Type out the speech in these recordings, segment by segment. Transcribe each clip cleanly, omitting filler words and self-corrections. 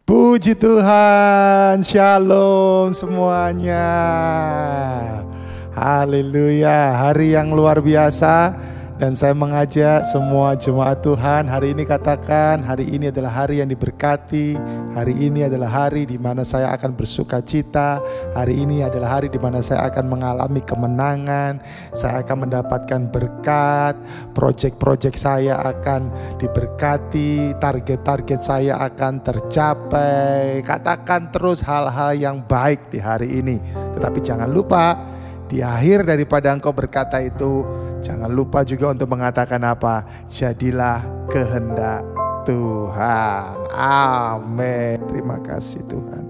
Puji Tuhan, shalom semuanya. Haleluya, hari yang luar biasa. Dan saya mengajak semua jemaat Tuhan hari ini, katakan hari ini adalah hari yang diberkati. Hari ini adalah hari di mana saya akan bersuka cita. Hari ini adalah hari di mana saya akan mengalami kemenangan. Saya akan mendapatkan berkat. Proyek-proyek saya akan diberkati. Target-target saya akan tercapai. Katakan terus hal-hal yang baik di hari ini. Tetapi jangan lupa, di akhir daripada engkau berkata itu, jangan lupa juga untuk mengatakan apa? Jadilah kehendak Tuhan. Amin. Terima kasih Tuhan.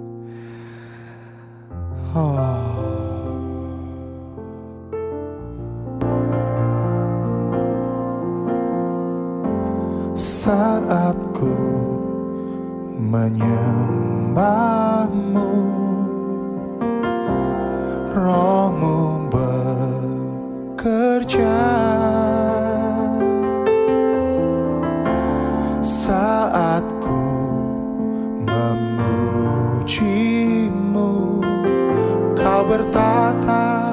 Saat ku menyembahmu, Rohmu bekerja. Saat ku memujimu, Kau bertata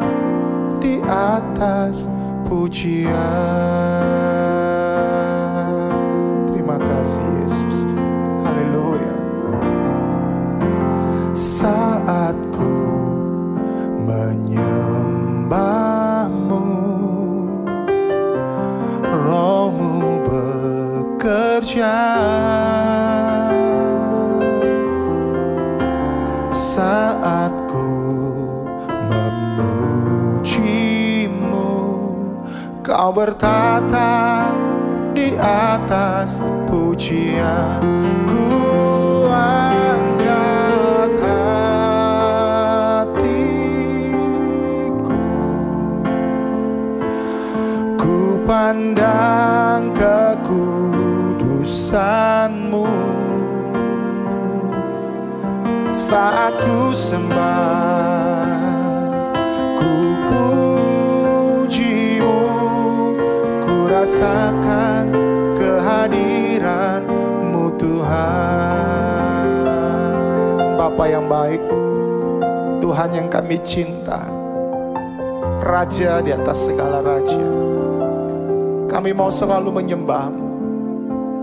di atas pujian. Terima kasih Yesus. Haleluya. Saat ku menyembahmu, Rohmu bekerja. Saat ku memujimu, Kau bertata di atas pujian. Ku angkat hatiku, ku pandang kekudusan-Mu. Saat ku sembah, ku puji-Mu, ku rasakan kehadiran-Mu Tuhan. Bapa yang baik, Tuhan yang kami cinta, Raja di atas segala raja, kami mau selalu menyembah-Mu,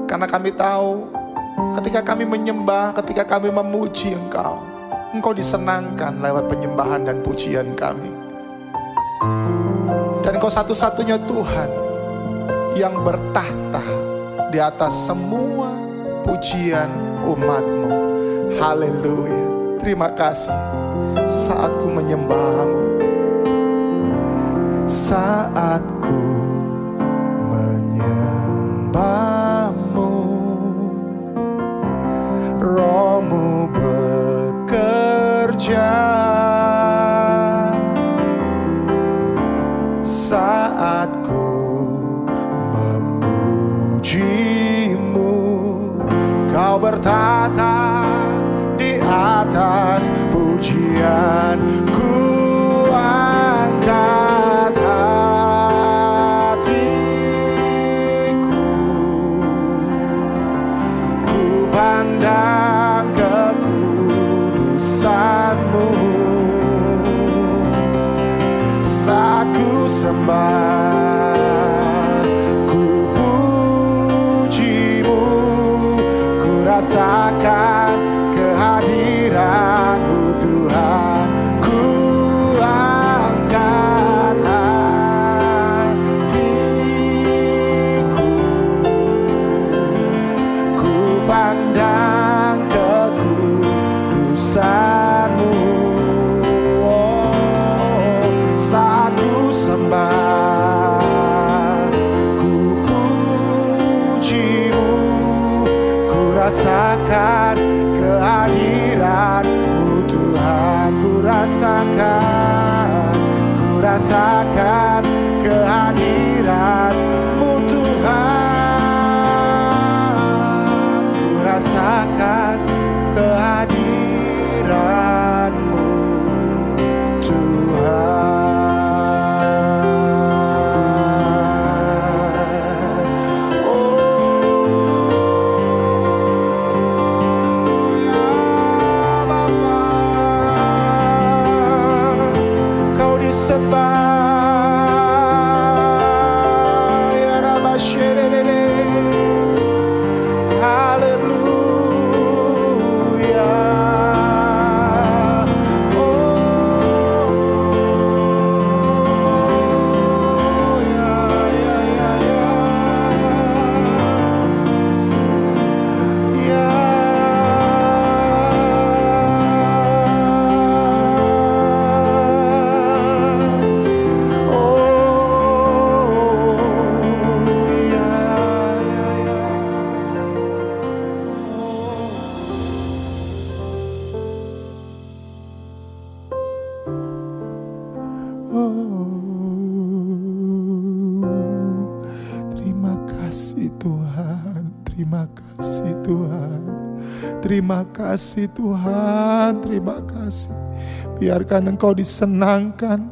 karena kami tahu ketika kami menyembah, ketika kami memuji Engkau, Engkau disenangkan lewat penyembahan dan pujian kami. Dan Engkau satu-satunya Tuhan yang bertahta di atas semua pujian umat-Mu. Haleluya. Terima kasih saat ku menyembah-Mu. Saat ku menyembah-Mu, Rohmu bekerja. Saat ku memuji-Mu, Kau bertata di atas pujian. Ku angkat hatiku, ku pandang kekudusan-Mu. Saat ku sembah, ku puji-Mu, ku rasakan kehadiran-Mu Tuhan. Ku angkat hatiku, ku pandang kekudusan-Mu. Saat ku sembah, ku puji-Mu, ku rasakan kehadiran-Mu Tuhan. Ku rasakan kehadiran-Mu Tuhan. Ku rasakan kehadiran-Mu Tuhan. Oh, ya. Terima kasih Tuhan, terima kasih Tuhan, terima kasih Tuhan, terima kasih. Biarkan Engkau disenangkan,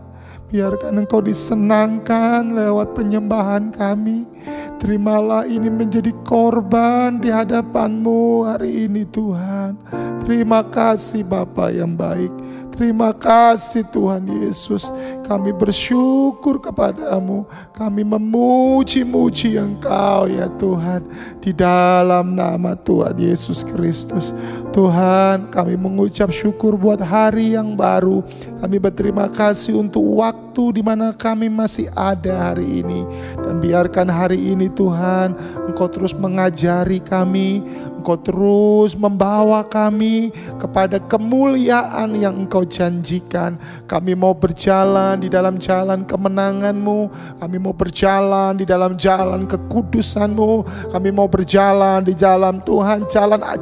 biarkan Engkau disenangkan lewat penyembahan kami. Terimalah ini menjadi korban di hadapan-Mu hari ini Tuhan. Terima kasih Bapa yang baik. Terima kasih Tuhan Yesus. Kami bersyukur kepadamu. Kami memuji-muji Engkau ya Tuhan. Di dalam nama Tuhan Yesus Kristus. Tuhan, kami mengucap syukur buat hari yang baru. Kami berterima kasih untuk waktu di mana kami masih ada hari ini. Dan biarkan hari ini Tuhan, Engkau terus mengajari kami. Engkau terus membawa kami kepada kemuliaan yang Engkau janjikan. Kami mau berjalan di dalam jalan kemenangan-Mu. Kami mau berjalan di dalam jalan kekudusan-Mu. Kami mau berjalan di dalam Tuhan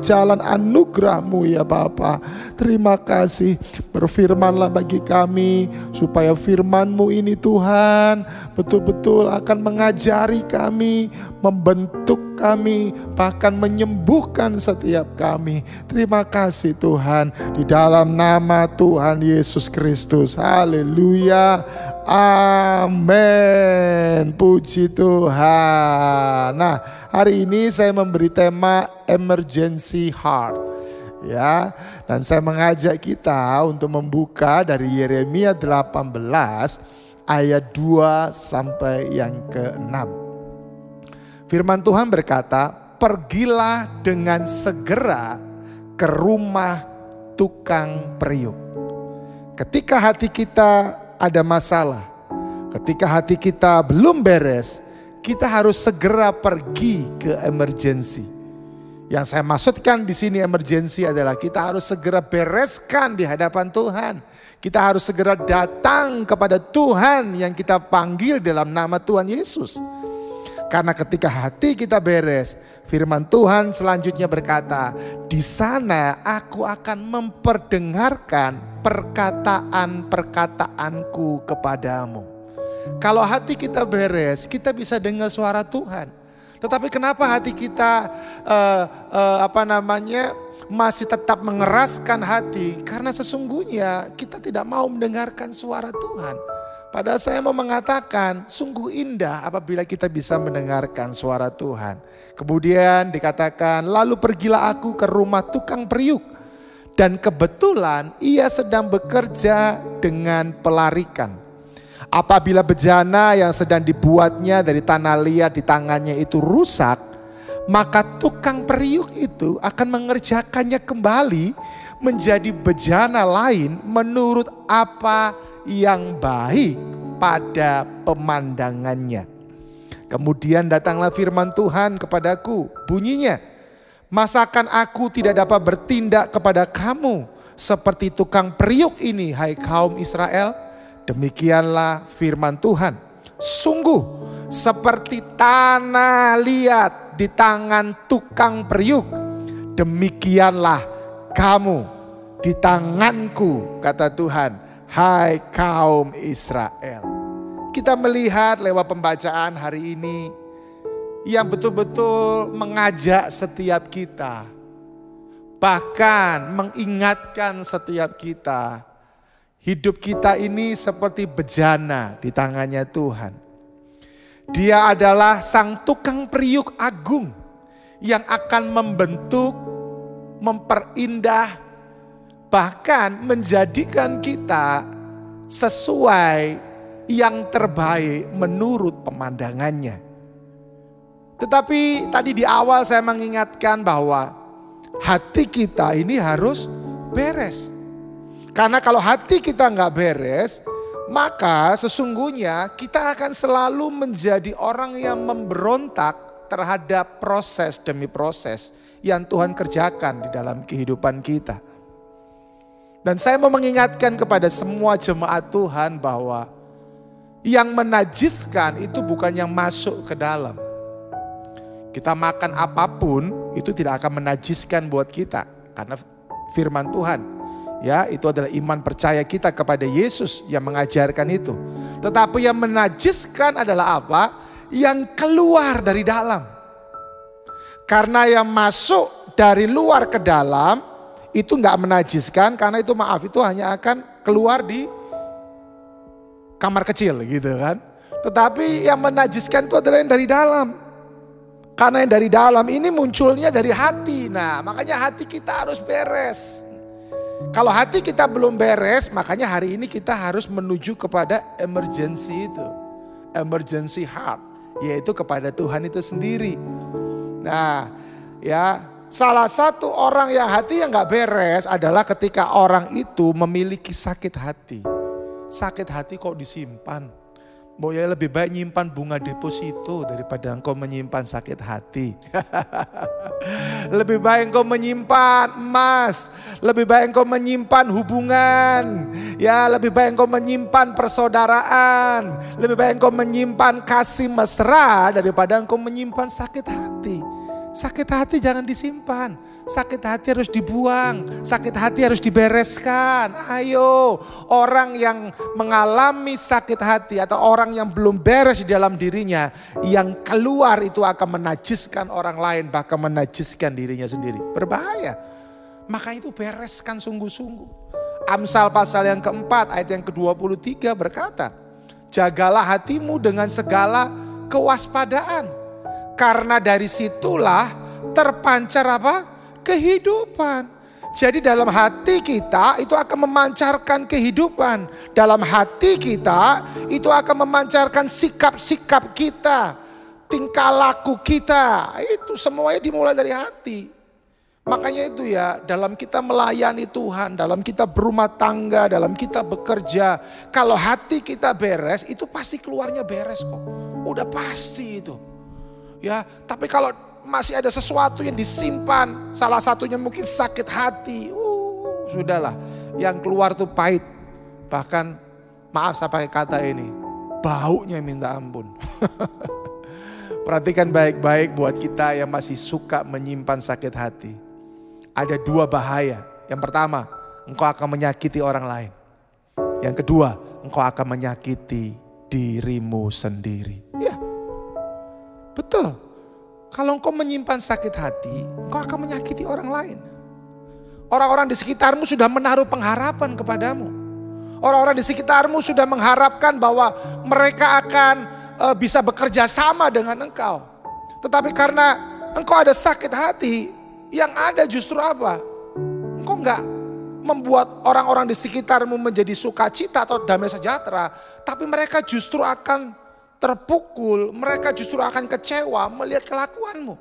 jalan anugerah-Mu ya Bapa. Terima kasih. Berfirmanlah bagi kami supaya firman-Mu ini Tuhan betul-betul akan mengajari kami, membentuk kami, bahkan menyembuhkan setiap kami. Terima kasih Tuhan, di dalam nama Tuhan Yesus Kristus. Haleluya. Amin. Puji Tuhan. Nah, hari ini saya memberi tema Emergency Heart. Ya, dan saya mengajak kita untuk membuka dari Yeremia 18 ayat 2 sampai yang ke-6. Firman Tuhan berkata, pergilah dengan segera ke rumah tukang periuk. Ketika hati kita ada masalah, ketika hati kita belum beres, kita harus segera pergi ke emergency. Yang saya maksudkan di sini emergency adalah kita harus segera bereskan di hadapan Tuhan. Kita harus segera datang kepada Tuhan yang kita panggil dalam nama Tuhan Yesus. Karena ketika hati kita beres, firman Tuhan selanjutnya berkata, di sana aku akan memperdengarkan perkataan-perkataanku kepadamu. Kalau hati kita beres, kita bisa dengar suara Tuhan. Tetapi kenapa hati kita masih tetap mengeraskan hati? Karena sesungguhnya kita tidak mau mendengarkan suara Tuhan. Padahal saya mau mengatakan sungguh indah apabila kita bisa mendengarkan suara Tuhan. Kemudian dikatakan, lalu pergilah aku ke rumah tukang periuk. Dan kebetulan ia sedang bekerja dengan pelarikan. Apabila bejana yang sedang dibuatnya dari tanah liat di tangannya itu rusak, maka tukang periuk itu akan mengerjakannya kembali menjadi bejana lain menurut apa yang baik pada pemandangannya. Kemudian datanglah firman Tuhan kepadaku, bunyinya, masakan aku tidak dapat bertindak kepada kamu seperti tukang periuk ini, hai kaum Israel? Demikianlah firman Tuhan, sungguh seperti tanah liat di tangan tukang periuk, demikianlah kamu di tanganku, kata Tuhan, hai kaum Israel. Kita melihat lewat pembacaan hari ini yang betul-betul mengajak setiap kita, bahkan mengingatkan setiap kita, hidup kita ini seperti bejana di tangannya Tuhan. Dia adalah sang tukang periuk agung yang akan membentuk, memperindah, bahkan menjadikan kita sesuai yang terbaik menurut pemandangannya. Tetapi tadi di awal saya mengingatkan bahwa hati kita ini harus beres. Karena kalau hati kita nggak beres, maka sesungguhnya kita akan selalu menjadi orang yang memberontak terhadap proses demi proses yang Tuhan kerjakan di dalam kehidupan kita. Dan saya mau mengingatkan kepada semua jemaat Tuhan bahwa yang menajiskan itu bukan yang masuk ke dalam. Kita makan apapun itu tidak akan menajiskan buat kita. Karena firman Tuhan, ya, itu adalah iman percaya kita kepada Yesus yang mengajarkan itu. Tetapi yang menajiskan adalah apa? Yang keluar dari dalam. Karena yang masuk dari luar ke dalam itu nggak menajiskan, karena itu itu hanya akan keluar di kamar kecil gitu kan. Tetapi yang menajiskan itu adalah yang dari dalam. Karena yang dari dalam ini munculnya dari hati. Nah, makanya hati kita harus beres. Kalau hati kita belum beres, makanya hari ini kita harus menuju kepada emergency itu. Emergency heart, yaitu kepada Tuhan itu sendiri. Nah, ya, salah satu orang yang hati yang gak beres adalah ketika orang itu memiliki sakit hati. Sakit hati kok disimpan? Mau ya lebih baik nyimpan bunga deposito daripada engkau menyimpan sakit hati. Lebih baik engkau menyimpan emas. Lebih baik engkau menyimpan hubungan. Ya, lebih baik engkau menyimpan persaudaraan. Lebih baik engkau menyimpan kasih mesra daripada engkau menyimpan sakit hati. Sakit hati jangan disimpan. Sakit hati harus dibuang. Sakit hati harus dibereskan. Ayo, orang yang mengalami sakit hati atau orang yang belum beres di dalam dirinya, yang keluar itu akan menajiskan orang lain, bahkan menajiskan dirinya sendiri. Berbahaya. Maka itu bereskan sungguh-sungguh. Amsal pasal yang keempat ayat yang ke-23 berkata, jagalah hatimu dengan segala kewaspadaan. Karena dari situlah terpancar apa? Kehidupan. Jadi dalam hati kita itu akan memancarkan kehidupan. Dalam hati kita itu akan memancarkan sikap-sikap kita. Tingkah laku kita. Itu semuanya dimulai dari hati. Makanya itu ya, dalam kita melayani Tuhan, dalam kita berumah tangga, dalam kita bekerja. Kalau hati kita beres, itu pasti keluarnya beres kok. Udah pasti itu. Ya, tapi kalau masih ada sesuatu yang disimpan, salah satunya mungkin sakit hati, sudahlah, yang keluar tuh pahit. Bahkan maaf saya pakai kata ini, baunya minta ampun. Perhatikan baik-baik buat kita yang masih suka menyimpan sakit hati. Ada dua bahaya. Yang pertama, engkau akan menyakiti orang lain. Yang kedua, engkau akan menyakiti dirimu sendiri. Ya, betul. Kalau engkau menyimpan sakit hati, engkau akan menyakiti orang lain. Orang-orang di sekitarmu sudah menaruh pengharapan kepadamu. Orang-orang di sekitarmu sudah mengharapkan bahwa mereka akan bisa bekerja sama dengan engkau. Tetapi karena engkau ada sakit hati, yang ada justru apa? Engkau enggak membuat orang-orang di sekitarmu menjadi sukacita atau damai sejahtera. Tapi mereka justru akan terpukul, mereka justru akan kecewa melihat kelakuanmu.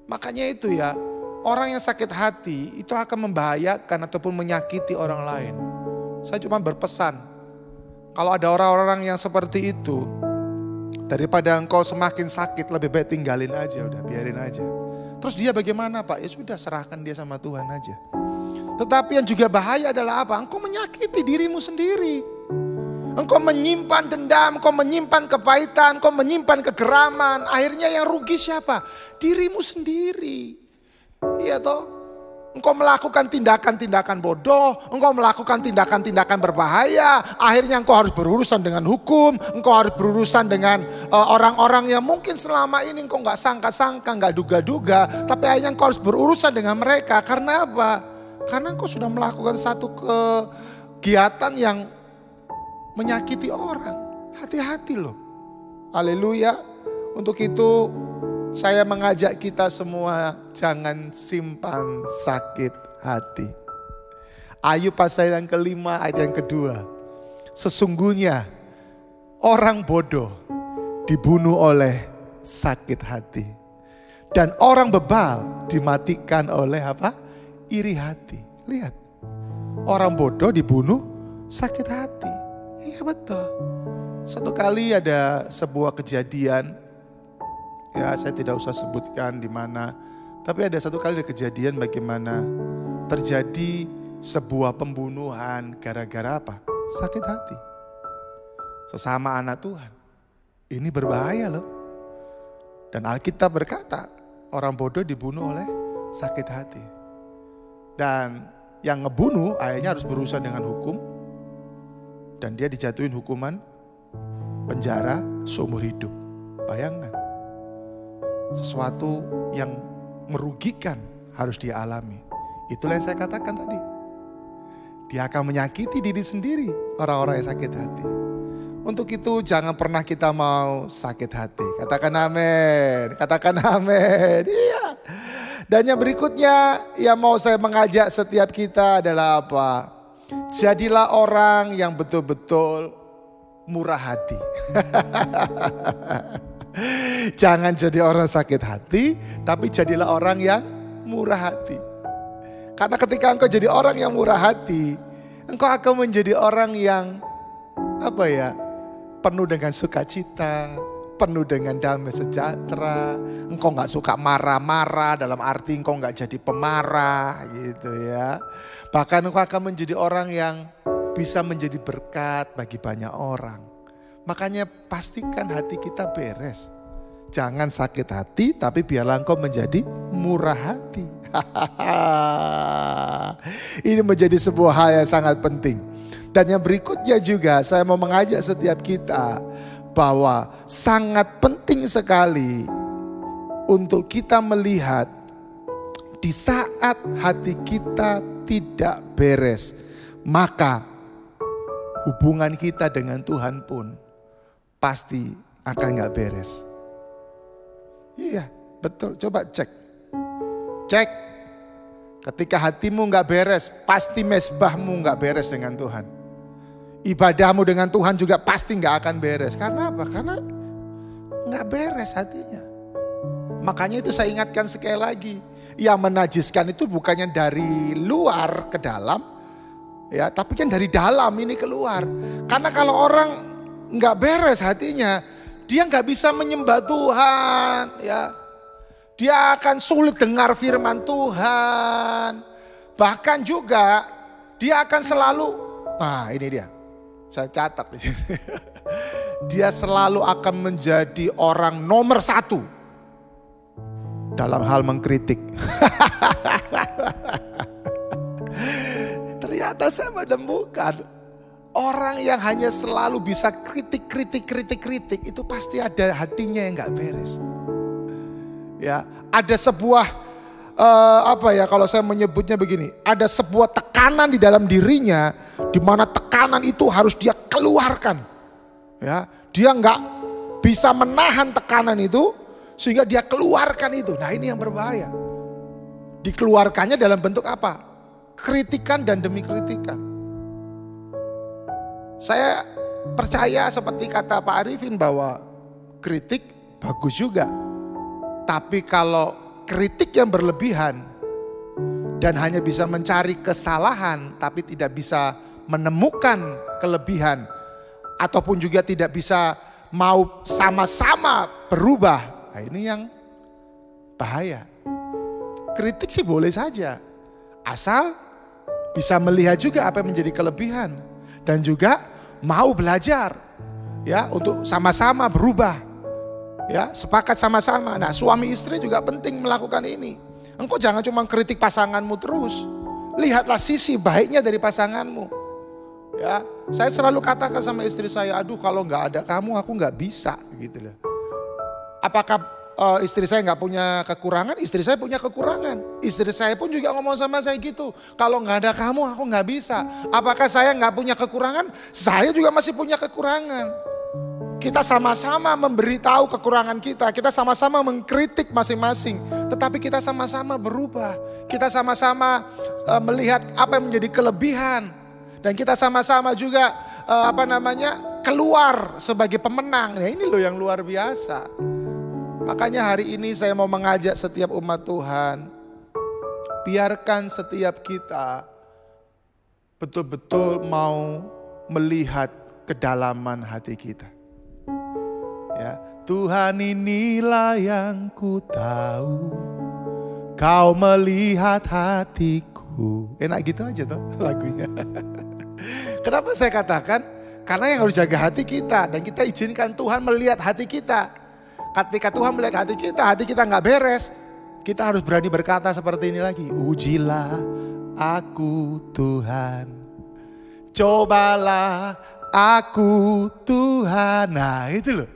Makanya itu ya, orang yang sakit hati itu akan membahayakan ataupun menyakiti orang lain. Saya cuma berpesan, kalau ada orang-orang yang seperti itu, daripada engkau semakin sakit, lebih baik tinggalin aja, udah biarin aja. Terus dia bagaimana Pak? Ya sudah, serahkan dia sama Tuhan aja. Tetapi yang juga bahaya adalah apa? Engkau menyakiti dirimu sendiri. Engkau menyimpan dendam, engkau menyimpan kepahitan, engkau menyimpan kegeraman. Akhirnya yang rugi siapa? Dirimu sendiri. Iya toh? Engkau melakukan tindakan-tindakan bodoh, engkau melakukan tindakan-tindakan berbahaya. Akhirnya engkau harus berurusan dengan hukum, engkau harus berurusan dengan orang-orang yang mungkin selama ini engkau gak sangka-sangka, gak duga-duga. Tapi akhirnya engkau harus berurusan dengan mereka. Karena apa? Karena engkau sudah melakukan satu kegiatan yang menyakiti orang. Hati-hati loh. Haleluya. Untuk itu saya mengajak kita semua jangan simpan sakit hati. Ayub pasal yang kelima ayat yang kedua. Sesungguhnya orang bodoh dibunuh oleh sakit hati. Dan orang bebal dimatikan oleh apa? Iri hati. Lihat, orang bodoh dibunuh sakit hati. Iya betul. Satu kali ada sebuah kejadian, ya saya tidak usah sebutkan di mana, tapi ada satu kali ada kejadian bagaimana terjadi sebuah pembunuhan gara-gara apa? Sakit hati. Sesama anak Tuhan. Ini berbahaya loh. Dan Alkitab berkata, orang bodoh dibunuh oleh sakit hati. Dan yang ngebunuh akhirnya harus berurusan dengan hukum. Dan dia dijatuhin hukuman penjara seumur hidup. Bayangkan. Sesuatu yang merugikan harus dia alami. Itulah yang saya katakan tadi. Dia akan menyakiti diri sendiri, orang-orang yang sakit hati. Untuk itu jangan pernah kita mau sakit hati. Katakan amin, katakan amin. Iya. Dan yang berikutnya yang mau saya mengajak setiap kita adalah apa? Jadilah orang yang betul-betul murah hati. Jangan jadi orang sakit hati, tapi jadilah orang yang murah hati. Karena ketika engkau jadi orang yang murah hati, engkau akan menjadi orang yang penuh dengan sukacita, penuh dengan damai sejahtera. Engkau gak suka marah-marah, dalam arti engkau gak jadi pemarah gitu ya. Bahkan engkau akan menjadi orang yang bisa menjadi berkat bagi banyak orang. Makanya pastikan hati kita beres. Jangan sakit hati, tapi biarlah engkau menjadi murah hati. Ini menjadi sebuah hal yang sangat penting. Dan yang berikutnya juga saya mau mengajak setiap kita bahwa sangat penting sekali untuk kita melihat di saat hati kita tidak beres, maka hubungan kita dengan Tuhan pun pasti akan gak beres. Iya betul, coba cek. Cek, ketika hatimu gak beres, pasti mesbahmu gak beres dengan Tuhan. Ibadahmu dengan Tuhan juga pasti gak akan beres. Karena apa? Karena gak beres hatinya. Makanya itu saya ingatkan sekali lagi. Yang menajiskan itu bukannya dari luar ke dalam, ya, tapi kan dari dalam ini keluar. Karena kalau orang gak beres hatinya, dia gak bisa menyembah Tuhan, ya. Dia akan sulit dengar firman Tuhan. Bahkan juga dia akan selalu, nah ini dia, saya catat di sini. Dia selalu akan menjadi orang nomor 1 dalam hal mengkritik. Ternyata saya menemukan orang yang hanya selalu bisa kritik itu pasti ada hatinya yang gak beres. Ya, ada sebuah kalau saya menyebutnya begini, ada sebuah tekanan di dalam dirinya, di mana tekanan itu harus dia keluarkan. Ya, dia nggak bisa menahan tekanan itu, sehingga dia keluarkan itu. Nah ini yang berbahaya. Dikeluarkannya dalam bentuk apa? Kritikan dan demi kritikan. Saya percaya seperti kata Pak Arifin bahwa kritik bagus juga. Tapi kalau kritik yang berlebihan dan hanya bisa mencari kesalahan tapi tidak bisa menemukan kelebihan ataupun juga tidak bisa mau sama-sama berubah, nah ini yang bahaya. Kritik sih boleh saja, asal bisa melihat juga apa yang menjadi kelebihan dan juga mau belajar ya untuk sama-sama berubah. Ya, sepakat sama-sama. Nah, suami istri juga penting melakukan ini. Engkau jangan cuma kritik pasanganmu terus. Lihatlah sisi baiknya dari pasanganmu. Ya, saya selalu katakan sama istri saya, aduh kalau nggak ada kamu aku nggak bisa gitu loh. Apakah istri saya nggak punya kekurangan? Istri saya punya kekurangan. Istri saya pun juga ngomong sama saya gitu. Kalau nggak ada kamu aku nggak bisa. Apakah saya nggak punya kekurangan? Saya juga masih punya kekurangan. Kita sama-sama memberitahu kekurangan kita. Kita sama-sama mengkritik masing-masing. Tetapi kita sama-sama berubah. Kita sama-sama melihat apa yang menjadi kelebihan. Dan kita sama-sama juga keluar sebagai pemenang. Nah ini loh yang luar biasa. Makanya hari ini saya mau mengajak setiap umat Tuhan, biarkan setiap kita betul-betul mau melihat kedalaman hati kita. Ya, Tuhan inilah yang ku tahu, Kau melihat hatiku. Enak gitu aja tuh lagunya. Kenapa saya katakan? Karena yang harus jaga hati kita, dan kita izinkan Tuhan melihat hati kita. Ketika Tuhan melihat hati kita nggak beres, kita harus berani berkata seperti ini lagi. Ujilah aku Tuhan, cobalah aku Tuhan. Nah itu loh.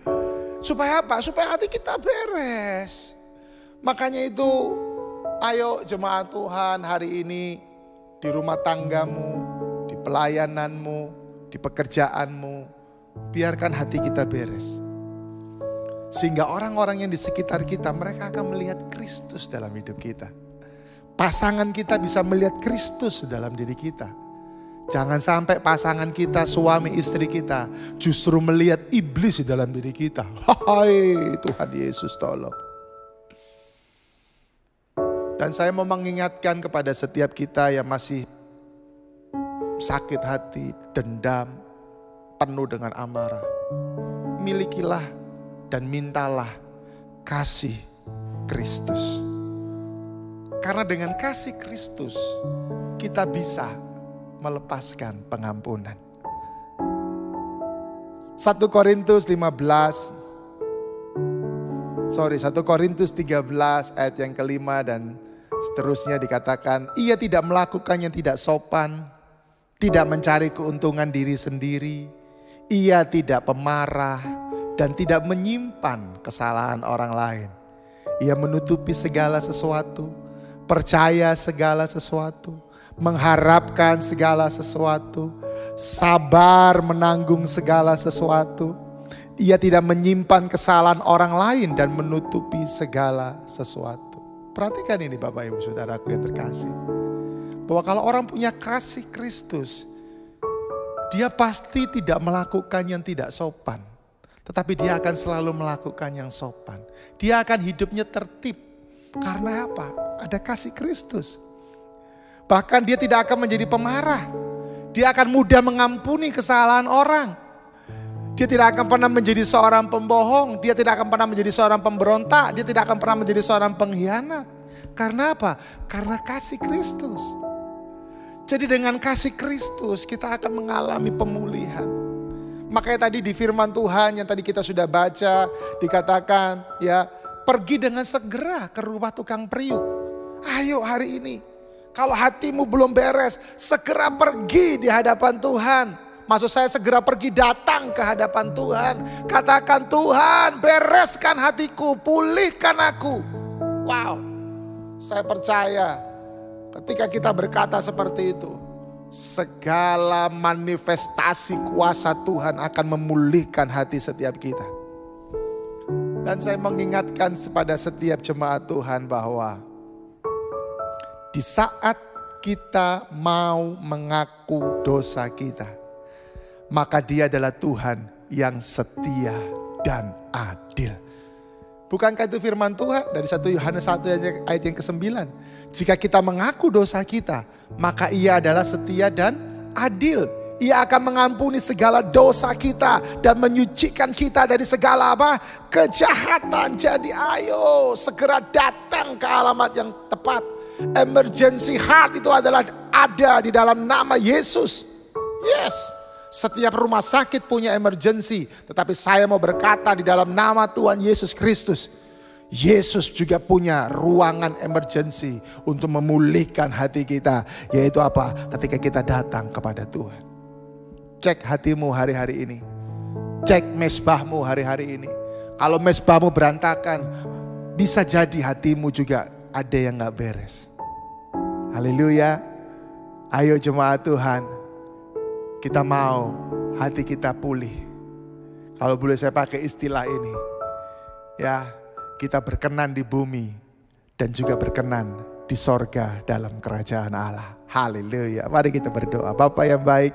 Supaya apa? Supaya hati kita beres. Makanya itu, ayo jemaat Tuhan hari ini di rumah tanggamu, di pelayananmu, di pekerjaanmu, biarkan hati kita beres. Sehingga orang-orang yang di sekitar kita, mereka akan melihat Kristus dalam hidup kita. Pasangan kita bisa melihat Kristus dalam diri kita. Jangan sampai pasangan kita, suami istri kita, justru melihat iblis di dalam diri kita. Hai Tuhan Yesus tolong. Dan saya mau mengingatkan kepada setiap kita yang masih sakit hati, dendam, penuh dengan amarah. Milikilah dan mintalah kasih Kristus. Karena dengan kasih Kristus kita bisa melepaskan pengampunan. 1 Korintus 13 ayat yang kelima dan seterusnya dikatakan, ia tidak melakukan yang tidak sopan, tidak mencari keuntungan diri sendiri, ia tidak pemarah dan tidak menyimpan kesalahan orang lain. Ia menutupi segala sesuatu, percaya segala sesuatu, mengharapkan segala sesuatu, sabar menanggung segala sesuatu. Ia tidak menyimpan kesalahan orang lain dan menutupi segala sesuatu. Perhatikan ini Bapak Ibu Saudaraku yang terkasih. Bahwa kalau orang punya kasih Kristus, dia pasti tidak melakukan yang tidak sopan. Tetapi dia akan selalu melakukan yang sopan. Dia akan hidupnya tertib. Karena apa? Ada kasih Kristus. Bahkan dia tidak akan menjadi pemarah. Dia akan mudah mengampuni kesalahan orang. Dia tidak akan pernah menjadi seorang pembohong. Dia tidak akan pernah menjadi seorang pemberontak. Dia tidak akan pernah menjadi seorang pengkhianat. Karena apa? Karena kasih Kristus. Jadi dengan kasih Kristus kita akan mengalami pemulihan. Makanya tadi di firman Tuhan yang tadi kita sudah baca dikatakan ya, pergi dengan segera ke rumah tukang periuk. Ayo hari ini, kalau hatimu belum beres, segera pergi di hadapan Tuhan. Maksud saya segera pergi datang ke hadapan Tuhan. Katakan, Tuhan bereskan hatiku, pulihkan aku. Wow, saya percaya ketika kita berkata seperti itu, segala manifestasi kuasa Tuhan akan memulihkan hati setiap kita. Dan saya mengingatkan kepada setiap jemaat Tuhan bahwa di saat kita mau mengaku dosa kita, maka Dia adalah Tuhan yang setia dan adil. Bukankah itu firman Tuhan dari 1 Yohanes 1 ayat yang ke-9? Jika kita mengaku dosa kita, maka Ia adalah setia dan adil. Ia akan mengampuni segala dosa kita dan menyucikan kita dari segala apa? Kejahatan. Jadi ayo segera datang ke alamat yang tepat. Emergency heart itu adalah ada di dalam nama Yesus. Yes. Setiap rumah sakit punya emergency. Tetapi saya mau berkata di dalam nama Tuhan Yesus Kristus, Yesus juga punya ruangan emergency untuk memulihkan hati kita. Yaitu apa? Ketika kita datang kepada Tuhan. Cek hatimu hari-hari ini. Cek mesbahmu hari-hari ini. Kalau mesbahmu berantakan, bisa jadi hatimu juga ada yang gak beres. Haleluya. Ayo jemaat Tuhan, kita mau hati kita pulih. Kalau boleh saya pakai istilah ini, ya, kita berkenan di bumi dan juga berkenan di sorga dalam kerajaan Allah. Haleluya. Mari kita berdoa. Bapa yang baik,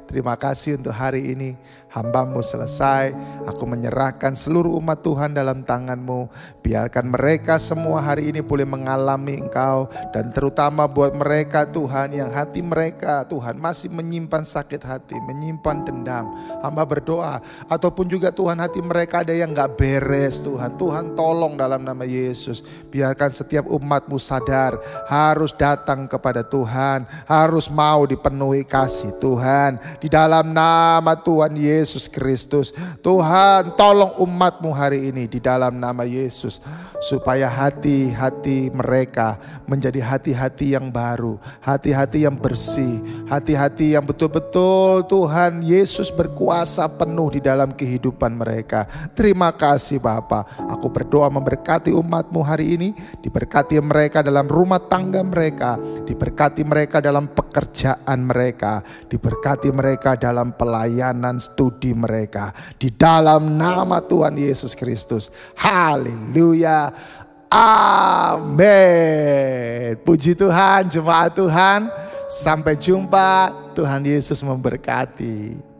Terima kasih untuk hari ini. Hamba-Mu selesai. Aku menyerahkan seluruh umat Tuhan dalam tangan-Mu. Biarkan mereka semua hari ini boleh mengalami Engkau. Dan terutama buat mereka Tuhan yang hati mereka Tuhan masih menyimpan sakit hati, menyimpan dendam. Hamba berdoa. Ataupun juga Tuhan hati mereka ada yang gak beres Tuhan. Tuhan tolong dalam nama Yesus. Biarkan setiap umat-Mu sadar harus datang kepada Tuhan. Harus mau dipenuhi kasih Tuhan. Di dalam nama Tuhan Yesus Kristus. Tuhan tolong umat-Mu hari ini di dalam nama Yesus. Supaya hati-hati mereka menjadi hati-hati yang baru. Hati-hati yang bersih. Hati-hati yang betul-betul Tuhan Yesus berkuasa penuh di dalam kehidupan mereka. Terima kasih Bapa. Aku berdoa memberkati umat-Mu hari ini. Diberkati mereka dalam rumah tangga mereka. Diberkati mereka dalam pekerjaan mereka. Diberkati mereka dalam pelayanan studi mereka. Di dalam nama Tuhan Yesus Kristus. Haleluya. Amin. Puji Tuhan, jemaat Tuhan. Sampai jumpa. Tuhan Yesus memberkati.